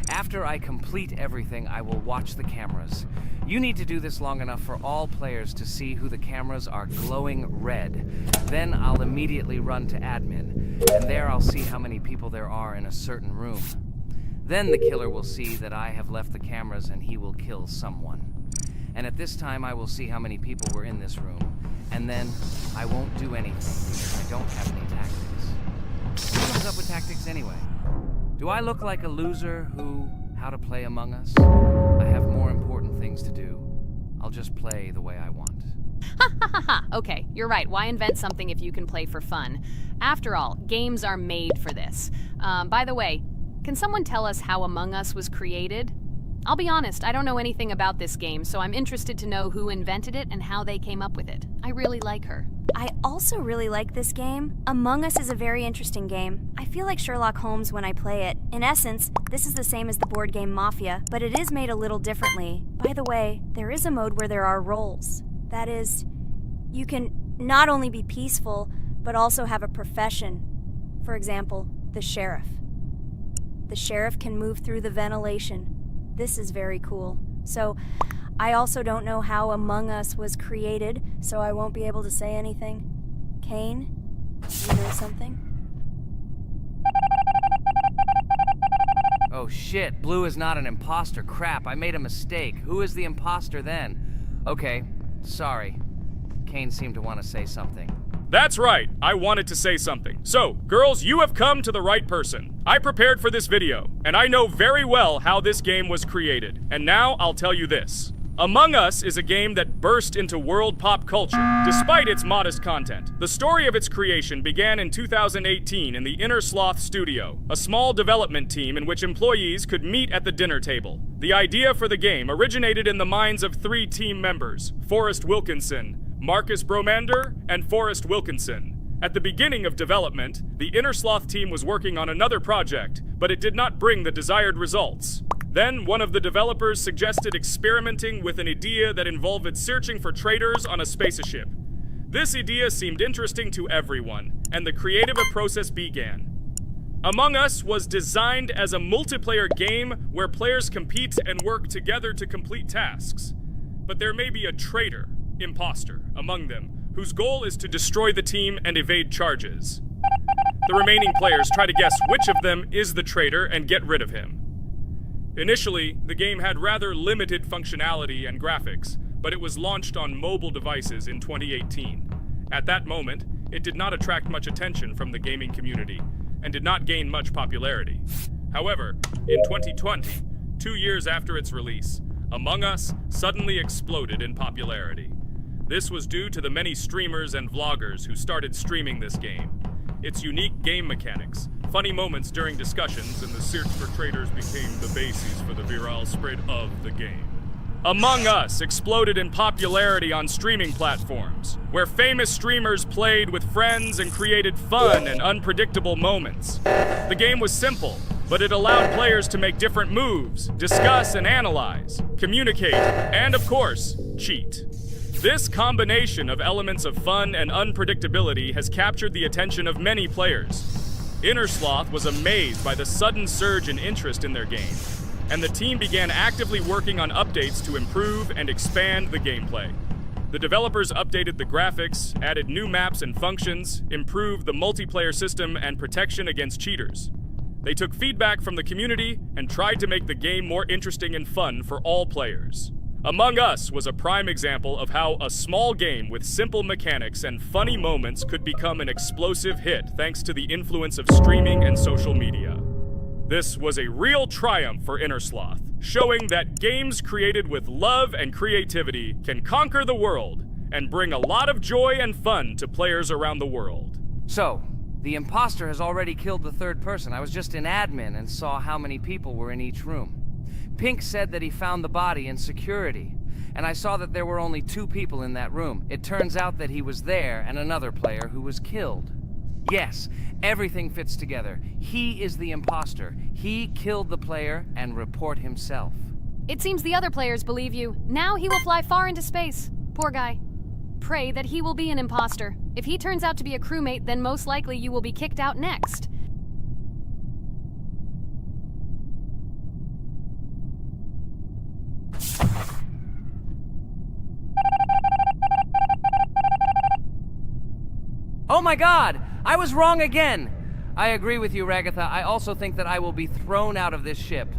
After I complete everything, I will watch the cameras. You need to do this long enough for all players to see who the cameras are glowing red. Then I'll immediately run to admin, and there I'll see how many people there are in a certain room. Then the killer will see that I have left the cameras and he will kill someone. And at this time I will see how many people were in this room. And then I won't do anything because I don't have any tactics. Who comes up with tactics anyway? Do I look like a loser how to play Among Us? I have more important things to do. I'll just play the way I want. Ha ha ha ha! Okay, you're right. Why invent something if you can play for fun? After all, games are made for this. By the way, can someone tell us how Among Us was created? I'll be honest, I don't know anything about this game, so I'm interested to know who invented it and how they came up with it. I really like her. I also really like this game. Among Us is a very interesting game. I feel like Sherlock Holmes when I play it. In essence, this is the same as the board game Mafia, but it is made a little differently. By the way, there is a mode where there are roles. That is, you can not only be peaceful, but also have a profession. For example, the sheriff. The sheriff can move through the ventilation. This is very cool. So, I also don't know how Among Us was created, so I won't be able to say anything. Kane, you know something? Oh shit, Blue is not an imposter. Crap, I made a mistake. Who is the imposter then? Okay, sorry. Kane seemed to want to say something. That's right, I wanted to say something. So, girls, you have come to the right person. I prepared for this video, and I know very well how this game was created. And now I'll tell you this. Among Us is a game that burst into world pop culture, despite its modest content. The story of its creation began in 2018 in the Inner Sloth Studio, a small development team in which employees could meet at the dinner table. The idea for the game originated in the minds of 3 team members, Forrest Wilkinson, Marcus Bromander, and Forrest Wilkinson. At the beginning of development, the Inner Sloth team was working on another project, but it did not bring the desired results. Then, one of the developers suggested experimenting with an idea that involved searching for traitors on a spaceship. This idea seemed interesting to everyone, and the creative process began. Among Us was designed as a multiplayer game where players compete and work together to complete tasks. But there may be a traitor, imposter, among them, whose goal is to destroy the team and evade charges. The remaining players try to guess which of them is the traitor and get rid of him. Initially, the game had rather limited functionality and graphics, but it was launched on mobile devices in 2018. At that moment, it did not attract much attention from the gaming community, and did not gain much popularity. However, in 2020, 2 years after its release, Among Us suddenly exploded in popularity. This was due to the many streamers and vloggers who started streaming this game. Its unique game mechanics, funny moments during discussions, and the search for traitors became the basis for the viral spread of the game. Among Us exploded in popularity on streaming platforms, where famous streamers played with friends and created fun and unpredictable moments. The game was simple, but it allowed players to make different moves, discuss and analyze, communicate, and of course, cheat. This combination of elements of fun and unpredictability has captured the attention of many players. Inner Sloth was amazed by the sudden surge in interest in their game, and the team began actively working on updates to improve and expand the gameplay. The developers updated the graphics, added new maps and functions, improved the multiplayer system and protection against cheaters. They took feedback from the community and tried to make the game more interesting and fun for all players. Among Us was a prime example of how a small game with simple mechanics and funny moments could become an explosive hit thanks to the influence of streaming and social media. This was a real triumph for Inner Sloth, showing that games created with love and creativity can conquer the world and bring a lot of joy and fun to players around the world. So, the imposter has already killed the third person. I was just in admin and saw how many people were in each room. Pink said that he found the body in security, and I saw that there were only 2 people in that room. It turns out that he was there and another player who was killed. Yes, everything fits together. He is the imposter. He killed the player and report himself. It seems the other players believe you. Now he will fly far into space. Poor guy. Pray that he will be an imposter. If he turns out to be a crewmate, then most likely you will be kicked out next. Oh my god! I was wrong again! I agree with you, Ragatha. I also think that I will be thrown out of this ship.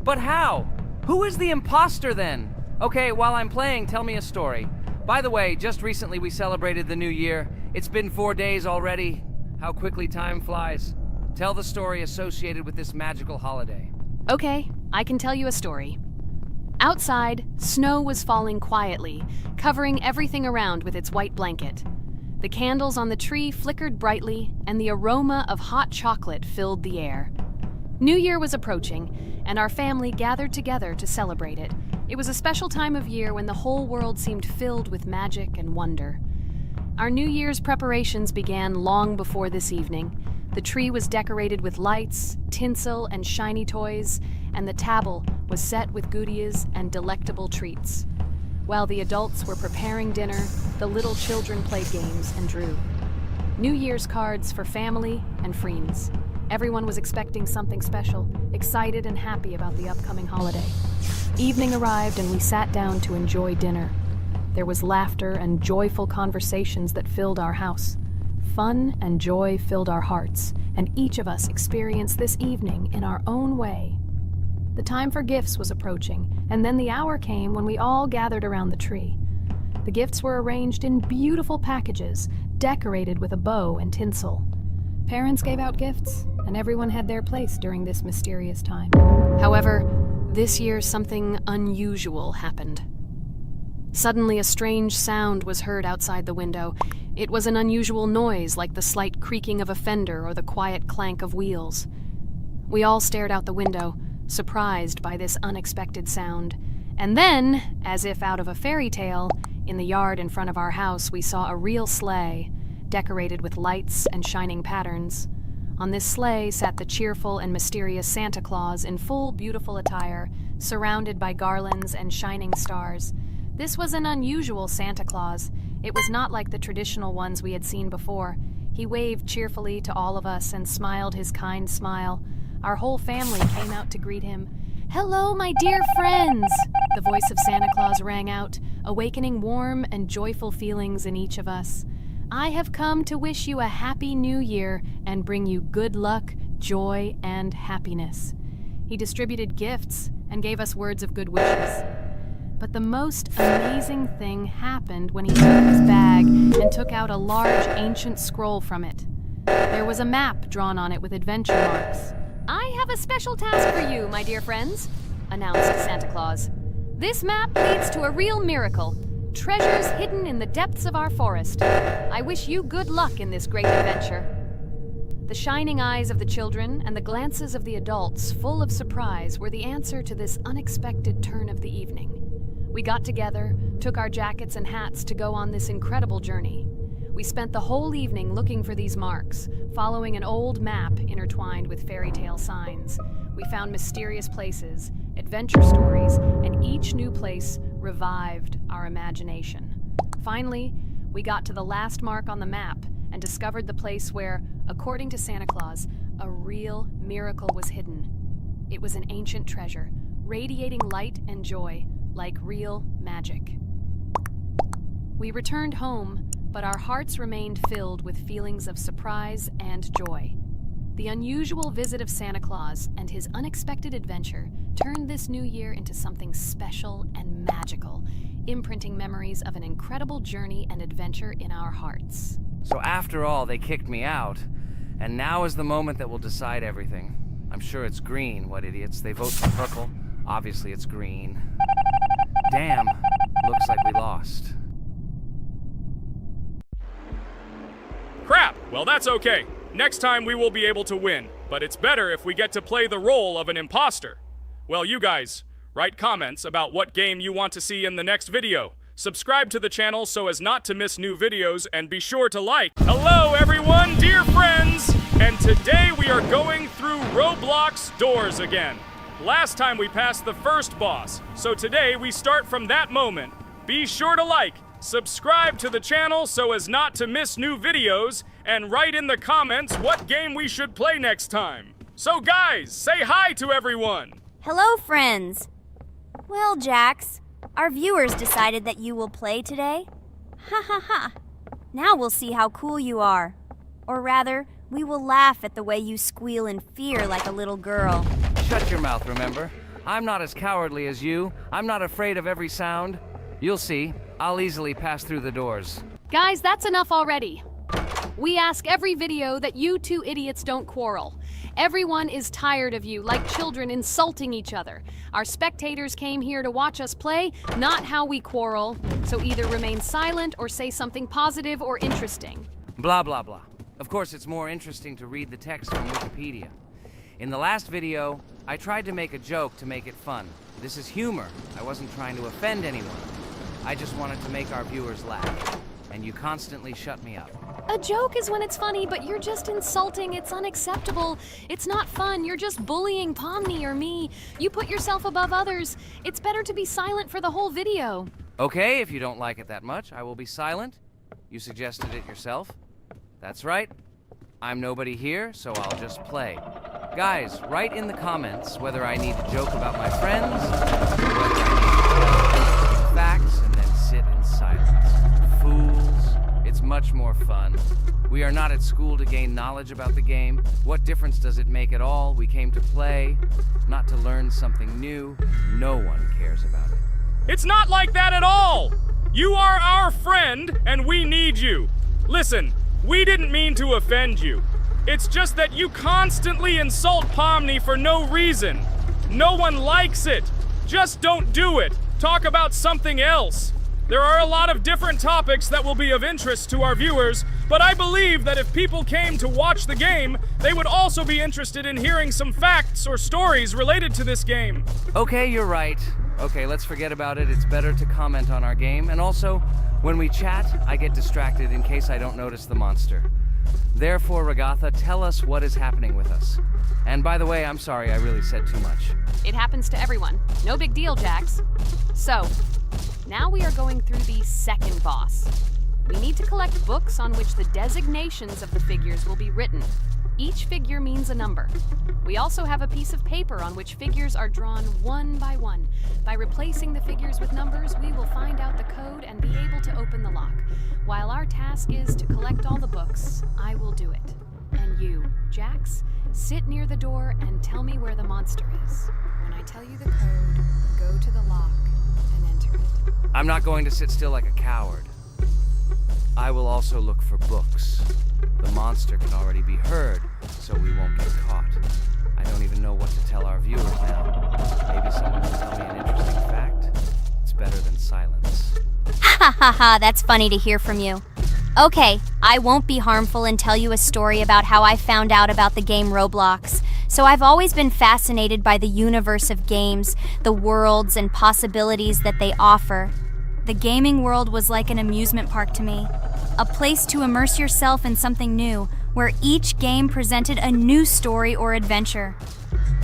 But how? Who is the imposter then? Okay, while I'm playing, tell me a story. By the way, just recently we celebrated the new year. It's been 4 days already. How quickly time flies. Tell the story associated with this magical holiday. Okay, I can tell you a story. Outside, snow was falling quietly, covering everything around with its white blanket. The candles on the tree flickered brightly, and the aroma of hot chocolate filled the air. New Year was approaching, and our family gathered together to celebrate it. It was a special time of year when the whole world seemed filled with magic and wonder. Our New Year's preparations began long before this evening. The tree was decorated with lights, tinsel, and shiny toys, and the table was set with goodies and delectable treats. While the adults were preparing dinner, the little children played games and drew. New Year's cards for family and friends. Everyone was expecting something special, excited and happy about the upcoming holiday. Evening arrived and we sat down to enjoy dinner. There was laughter and joyful conversations that filled our house. Fun and joy filled our hearts, and each of us experienced this evening in our own way. The time for gifts was approaching, and then the hour came when we all gathered around the tree. The gifts were arranged in beautiful packages, decorated with a bow and tinsel. Parents gave out gifts, and everyone had their place during this mysterious time. However, this year something unusual happened. Suddenly, a strange sound was heard outside the window. It was an unusual noise, like the slight creaking of a fender or the quiet clank of wheels. We all stared out the window, surprised by this unexpected sound. And then, as if out of a fairy tale, in the yard in front of our house, we saw a real sleigh, decorated with lights and shining patterns. On this sleigh sat the cheerful and mysterious Santa Claus in full, beautiful attire, surrounded by garlands and shining stars. This was an unusual Santa Claus. It was not like the traditional ones we had seen before. He waved cheerfully to all of us and smiled his kind smile. Our whole family came out to greet him. "Hello, my dear friends!" The voice of Santa Claus rang out, awakening warm and joyful feelings in each of us. "I have come to wish you a happy new year and bring you good luck, joy, and happiness." He distributed gifts and gave us words of good wishes. But the most amazing thing happened when he took his bag and took out a large ancient scroll from it. There was a map drawn on it with adventure marks. "I have a special task for you, my dear friends," announced Santa Claus. "This map leads to a real miracle. Treasures hidden in the depths of our forest. I wish you good luck in this great adventure." The shining eyes of the children and the glances of the adults, full of surprise, were the answer to this unexpected turn of the evening. We got together, took our jackets and hats to go on this incredible journey. We spent the whole evening looking for these marks, following an old map intertwined with fairy tale signs. We found mysterious places, adventure stories, and each new place revived our imagination. Finally, we got to the last mark on the map and discovered the place where, according to Santa Claus, a real miracle was hidden. It was an ancient treasure, radiating light and joy, like real magic. We returned home, but our hearts remained filled with feelings of surprise and joy. The unusual visit of Santa Claus and his unexpected adventure turned this new year into something special and magical, imprinting memories of an incredible journey and adventure in our hearts. So after all, they kicked me out, and now is the moment that will decide everything. I'm sure it's green, what idiots. They vote for purple. Obviously it's green. Damn, looks like we lost. Crap! Well, that's okay. Next time we will be able to win, but it's better if we get to play the role of an imposter. Well, you guys, write comments about what game you want to see in the next video. Subscribe to the channel so as not to miss new videos, and be sure to like. Hello everyone, dear friends! And today we are going through Roblox doors again. Last time we passed the first boss, so today we start from that moment. Be sure to like, subscribe to the channel so as not to miss new videos, and write in the comments what game we should play next time. So guys, say hi to everyone! Hello, friends. Well, Jax, our viewers decided that you will play today. Ha ha ha. Now we'll see how cool you are. Or rather, we will laugh at the way you squeal in fear like a little girl. Shut your mouth, remember? I'm not as cowardly as you. I'm not afraid of every sound. You'll see. I'll easily pass through the doors. Guys, that's enough already. We ask every video that you two idiots don't quarrel. Everyone is tired of you, like children insulting each other. Our spectators came here to watch us play, not how we quarrel. So either remain silent or say something positive or interesting. Blah, blah, blah. Of course, it's more interesting to read the text from Wikipedia. In the last video, I tried to make a joke to make it fun. This is humor. I wasn't trying to offend anyone. I just wanted to make our viewers laugh. And you constantly shut me up. A joke is when it's funny, but you're just insulting. It's unacceptable. It's not fun. You're just bullying Pomni or me. You put yourself above others. It's better to be silent for the whole video. Okay, if you don't like it that much, I will be silent. You suggested it yourself. That's right. I'm nobody here, so I'll just play. Guys, write in the comments whether I need to joke about my friends, or whether I need to facts and then sit in silence. Fools. It's much more fun. We are not at school to gain knowledge about the game. What difference does it make at all? We came to play, not to learn something new. No one cares about it. It's not like that at all! You are our friend, and we need you. Listen, we didn't mean to offend you. It's just that you constantly insult Pomni for no reason. No one likes it. Just don't do it. Talk about something else. There are a lot of different topics that will be of interest to our viewers, but I believe that if people came to watch the game, they would also be interested in hearing some facts or stories related to this game. Okay, you're right. Okay, let's forget about it. It's better to comment on our game. And also, when we chat, I get distracted in case I don't notice the monster. Therefore, Ragatha, tell us what is happening with us. And by the way, I'm sorry I really said too much. It happens to everyone. No big deal, Jax. So, now we are going through the second boss. We need to collect books on which the designations of the figures will be written. Each figure means a number. We also have a piece of paper on which figures are drawn one by one. By replacing the figures with numbers, we will find out the code and be able to open the lock. While our task is to collect all the books, I will do it. And you, Jax, sit near the door and tell me where the monster is. When I tell you the code, go to the lock and enter it. I'm not going to sit still like a coward. I will also look for books. The monster can already be heard, so we won't get caught. I don't even know what to tell our viewers now. Maybe someone can tell me an interesting fact? It's better than silence. Ha ha ha, that's funny to hear from you. Okay, I won't be harmful and tell you a story about how I found out about the game Roblox. So I've always been fascinated by the universe of games, the worlds and possibilities that they offer. The gaming world was like an amusement park to me, a place to immerse yourself in something new, where each game presented a new story or adventure.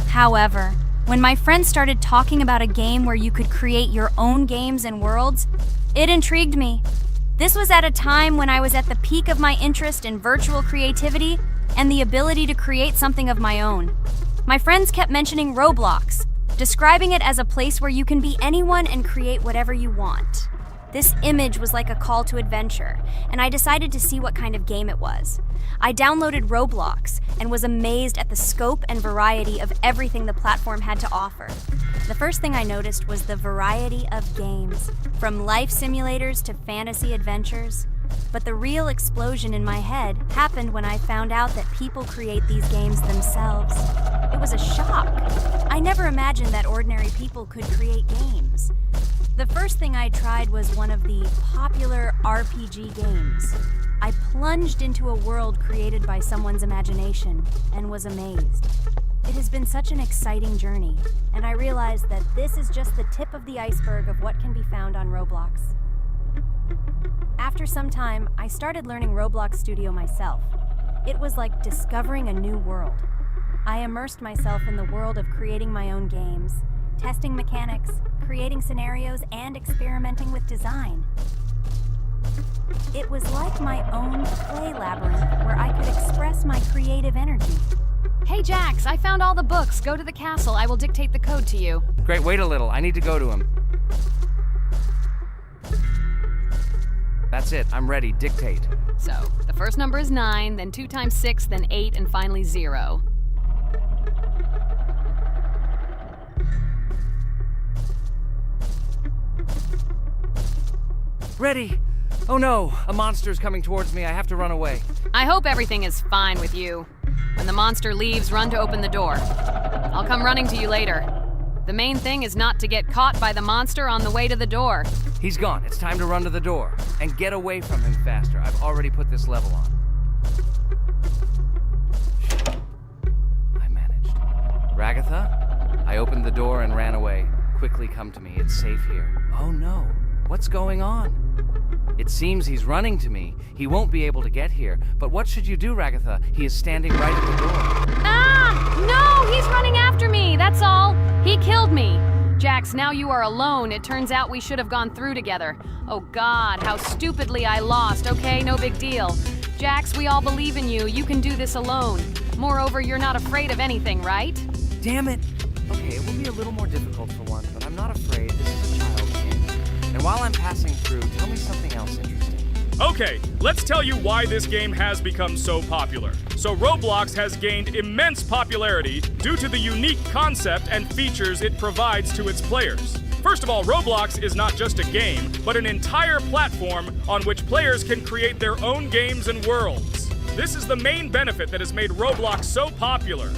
However, when my friends started talking about a game where you could create your own games and worlds, it intrigued me. This was at a time when I was at the peak of my interest in virtual creativity and the ability to create something of my own. My friends kept mentioning Roblox, describing it as a place where you can be anyone and create whatever you want. This image was like a call to adventure, and I decided to see what kind of game it was. I downloaded Roblox and was amazed at the scope and variety of everything the platform had to offer. The first thing I noticed was the variety of games, from life simulators to fantasy adventures. But the real explosion in my head happened when I found out that people create these games themselves. It was a shock. I never imagined that ordinary people could create games. The first thing I tried was one of the popular RPG games. I plunged into a world created by someone's imagination and was amazed. It has been such an exciting journey, and I realized that this is just the tip of the iceberg of what can be found on Roblox. After some time, I started learning Roblox Studio myself. It was like discovering a new world. I immersed myself in the world of creating my own games, testing mechanics, creating scenarios, and experimenting with design. It was like my own play labyrinth where I could express my creative energy. Hey Jax, I found all the books. Go to the castle. I will dictate the code to you. Great, wait a little. I need to go to him. That's it. I'm ready. Dictate. So, the first number is 9, then 2 times 6, then 8, and finally 0. Ready! Oh no! A monster's coming towards me. I have to run away. I hope everything is fine with you. When the monster leaves, run to open the door. I'll come running to you later. The main thing is not to get caught by the monster on the way to the door. He's gone. It's time to run to the door. And get away from him faster. I've already put this level on. I managed. Ragatha? I opened the door and ran away. Quickly come to me. It's safe here. Oh no. What's going on? It seems he's running to me. He won't be able to get here. But what should you do, Ragatha? He is standing right at the door. Ah! No! He's running after me! That's all! He killed me! Jax, now you are alone. It turns out we should have gone through together. Oh God, how stupidly I lost. Okay, no big deal. Jax, we all believe in you. You can do this alone. Moreover, you're not afraid of anything, right? Damn it! Okay, it will be a little more difficult for one, but I'm not afraid. This is a child's game. And while I'm passing through, tell me something else interesting. Okay, let's tell you why this game has become so popular. So Roblox has gained immense popularity due to the unique concept and features it provides to its players. First of all, Roblox is not just a game, but an entire platform on which players can create their own games and worlds. This is the main benefit that has made Roblox so popular.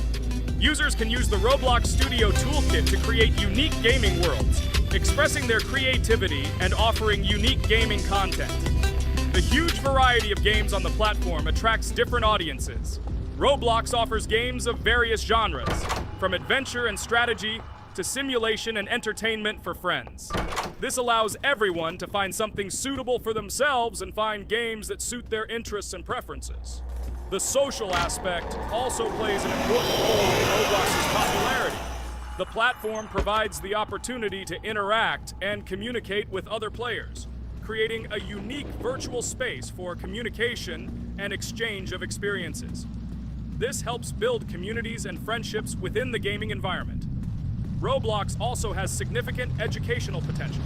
Users can use the Roblox Studio Toolkit to create unique gaming worlds, expressing their creativity and offering unique gaming content. The huge variety of games on the platform attracts different audiences. Roblox offers games of various genres, from adventure and strategy to simulation and entertainment for friends. This allows everyone to find something suitable for themselves and find games that suit their interests and preferences. The social aspect also plays an important role in Roblox's popularity. The platform provides the opportunity to interact and communicate with other players, creating a unique virtual space for communication and exchange of experiences. This helps build communities and friendships within the gaming environment. Roblox also has significant educational potential.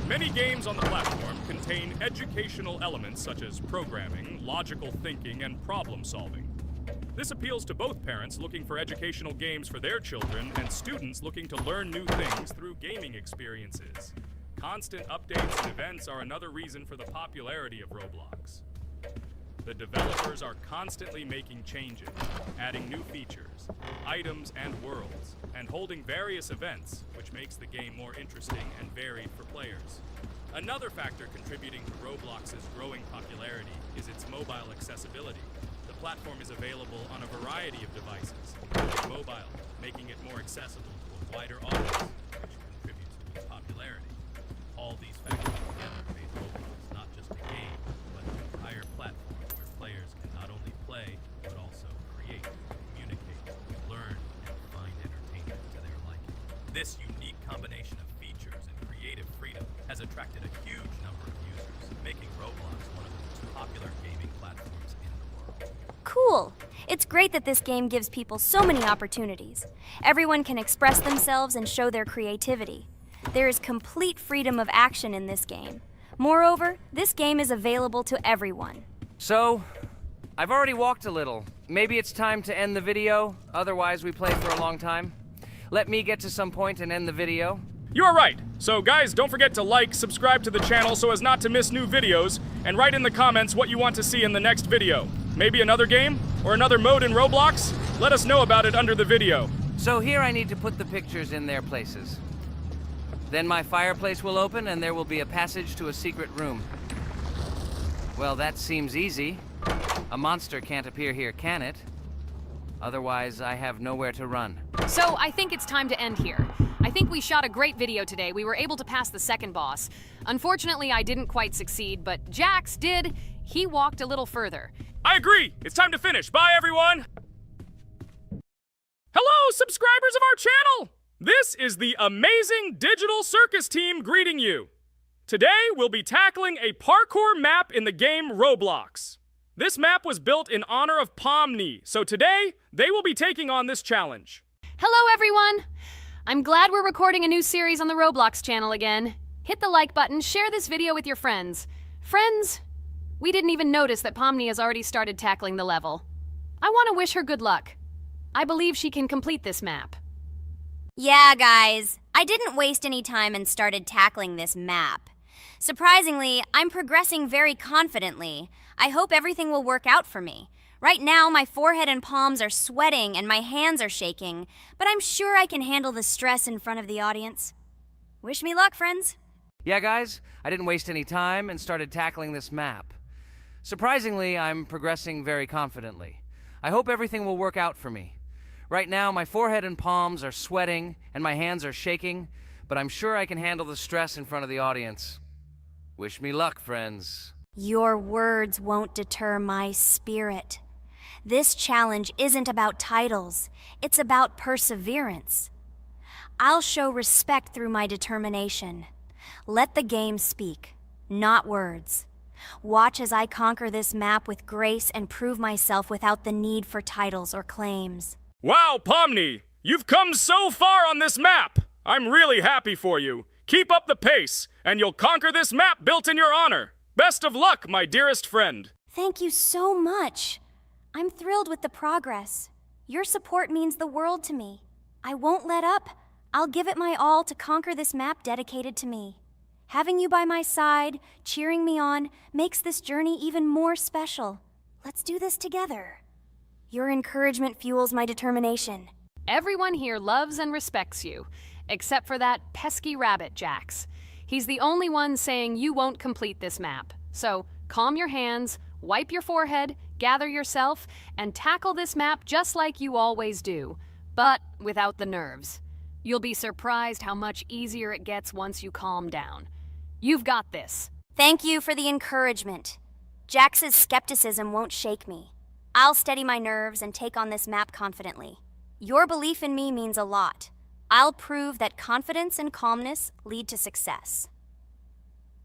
Many games on the platform contain educational elements such as programming, logical thinking, and problem solving. This appeals to both parents looking for educational games for their children and students looking to learn new things through gaming experiences. Constant updates and events are another reason for the popularity of Roblox. The developers are constantly making changes, adding new features, items, and worlds, and holding various events, which makes the game more interesting and varied for players. Another factor contributing to Roblox's growing popularity is its mobile accessibility. The platform is available on a variety of devices, including mobile, making it more accessible to a wider audience, which contributes to its popularity. All these factors together made Roblox not just a game, but an entire platform where players can not only play, but also create, communicate, learn, and find entertainment to their liking. This unique combination of features and creative freedom has attracted a huge number of users, making Roblox one of the most popular gaming platforms in the world. Cool! It's great that this game gives people so many opportunities. Everyone can express themselves and show their creativity. There is complete freedom of action in this game. Moreover, this game is available to everyone. So, I've already walked a little. Maybe it's time to end the video, otherwise we play for a long time. Let me get to some point and end the video. You are right. So guys, don't forget to like, subscribe to the channel so as not to miss new videos, and write in the comments what you want to see in the next video. Maybe another game? Or another mode in Roblox? Let us know about it under the video. So here I need to put the pictures in their places. Then my fireplace will open and there will be a passage to a secret room. Well, that seems easy. A monster can't appear here, can it? Otherwise, I have nowhere to run. So I think it's time to end here. I think we shot a great video today. We were able to pass the second boss. Unfortunately, I didn't quite succeed, but Jax did. He walked a little further. I agree. It's time to finish. Bye, everyone. Hello, subscribers of our channel. This is the amazing Digital Circus team greeting you. Today, we'll be tackling a parkour map in the game Roblox. This map was built in honor of Pomni, so today, they will be taking on this challenge. Hello, everyone. I'm glad we're recording a new series on the Roblox channel again. Hit the like button, share this video with your friends. Friends, we didn't even notice that Pomni has already started tackling the level. I want to wish her good luck. I believe she can complete this map. Yeah, guys, I didn't waste any time and started tackling this map. Surprisingly, I'm progressing very confidently. I hope everything will work out for me. Right now, my forehead and palms are sweating and my hands are shaking, but I'm sure I can handle the stress in front of the audience. Wish me luck, friends. Yeah, guys, I didn't waste any time and started tackling this map. Surprisingly, I'm progressing very confidently. I hope everything will work out for me. Right now, my forehead and palms are sweating and my hands are shaking, but I'm sure I can handle the stress in front of the audience. Wish me luck, friends. Your words won't deter my spirit. This challenge isn't about titles, it's about perseverance. I'll show respect through my determination. Let the game speak, not words. Watch as I conquer this map with grace and prove myself without the need for titles or claims. Wow, Pomni! You've come so far on this map! I'm really happy for you. Keep up the pace, and you'll conquer this map built in your honor. Best of luck, my dearest friend. Thank you so much. I'm thrilled with the progress. Your support means the world to me. I won't let up. I'll give it my all to conquer this map dedicated to me. Having you by my side, cheering me on, makes this journey even more special. Let's do this together. Your encouragement fuels my determination. Everyone here loves and respects you, except for that pesky rabbit, Jax. He's the only one saying you won't complete this map. So calm your hands, wipe your forehead, gather yourself, and tackle this map just like you always do, but without the nerves. You'll be surprised how much easier it gets once you calm down. You've got this. Thank you for the encouragement. Jax's skepticism won't shake me. I'll steady my nerves and take on this map confidently. Your belief in me means a lot. I'll prove that confidence and calmness lead to success.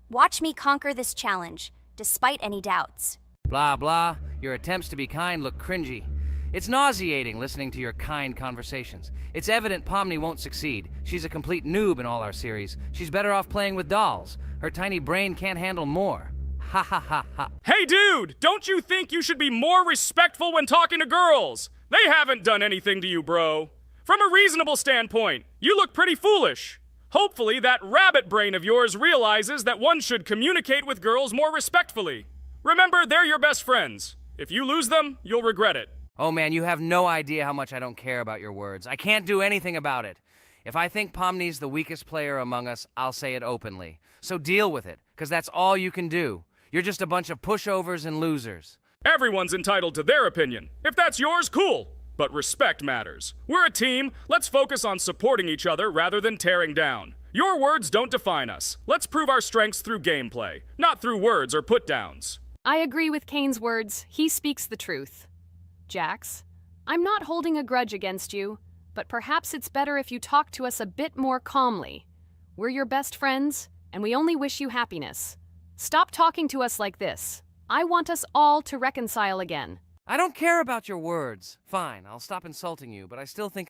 Watch me conquer this challenge, despite any doubts. Blah, blah. Your attempts to be kind look cringy. It's nauseating listening to your kind conversations. It's evident Pomni won't succeed. She's a complete noob in all our series. She's better off playing with dolls. Her tiny brain can't handle more. Ha ha ha ha. Hey dude, don't you think you should be more respectful when talking to girls? They haven't done anything to you, bro. From a reasonable standpoint, you look pretty foolish. Hopefully that rabbit brain of yours realizes that one should communicate with girls more respectfully. Remember, they're your best friends. If you lose them, you'll regret it. Oh man, you have no idea how much I don't care about your words. I can't do anything about it. If I think Pomni's the weakest player among us, I'll say it openly. So deal with it, because that's all you can do. You're just a bunch of pushovers and losers. Everyone's entitled to their opinion. If that's yours, cool. But respect matters. We're a team. Let's focus on supporting each other rather than tearing down. Your words don't define us. Let's prove our strengths through gameplay, not through words or put-downs. I agree with Kane's words. He speaks the truth. Jax, I'm not holding a grudge against you, but perhaps it's better if you talk to us a bit more calmly. We're your best friends, and we only wish you happiness. Stop talking to us like this. I want us all to reconcile again. I don't care about your words. Fine, I'll stop insulting you, but I still think